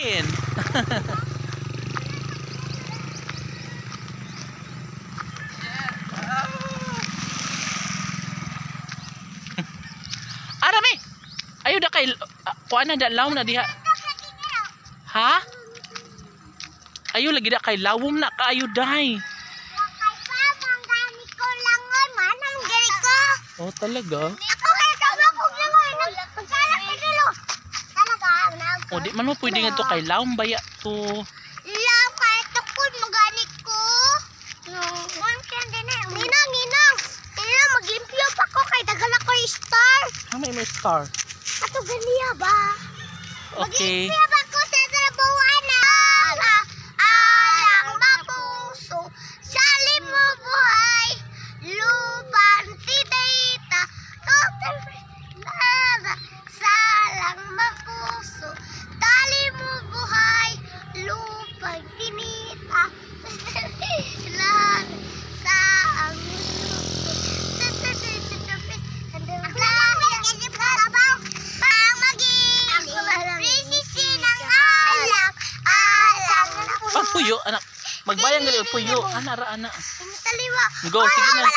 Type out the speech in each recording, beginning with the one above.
Marilyn. Arami. Ayo da kay kuan na da law na diha. Ha? Ayo lagi da kay lawom na kaayo day. Oh, talaga? O, di man mo pwede nga to kay laong baya to. Law, kahit ako maganit ko. Ninang. Ninang, maglimpyo pa ko kay dagal ako yung star. May star. Ato ganiya ba? Okay. Maglimpyo pa ko sa trabuhan na. Alang mapuso, salim mo buhay. Lupan, titita, salang mapuso, tali mo buhay. Lupan, tinita, lang sa ang Puyo, anak. Magbayang gali puyo. Ana ra ana. taliwa. Go, sige na.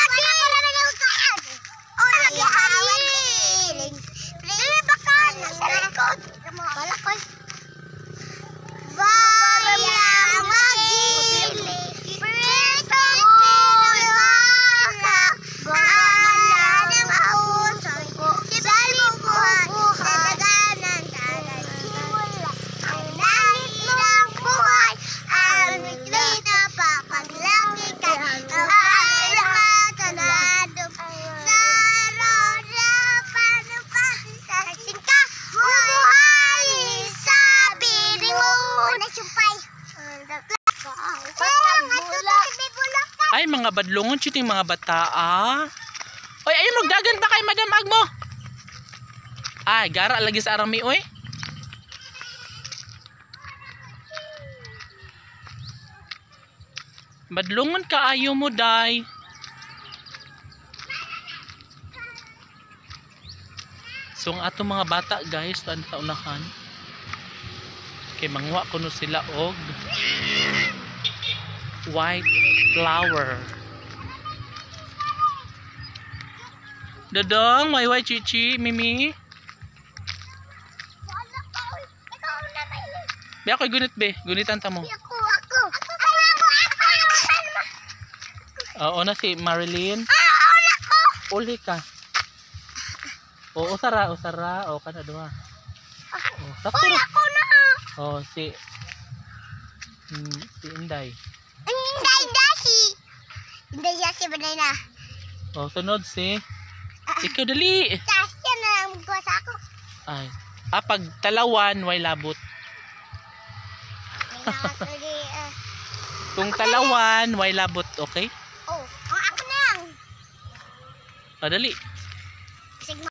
Ay, mga badlongon chuting mga bata ah. Oy, ayun magdagan ba kay Madam Agmo? Ay, gara lagi sa arami oy. Badlongon ka ayo mo day. So ang ato mga bata guys, taan sa unahan. Kay mangwa kuno sila og white flower. Dodong, may white chichi, Mimi. Be ako gunit be, gunitan ta mo. Oo na si Marilyn. Uli ka. Oo, usara. O, kana duha. Oh, sakto. Oh, si Inday. Inday si banana. Oh, sunod si ikaw dali. Kasi na lang magkuha ako. Ay. Pag talawan, way labot. Kung talawan, way labot, okay? Oh, ako na lang. Oh, dali.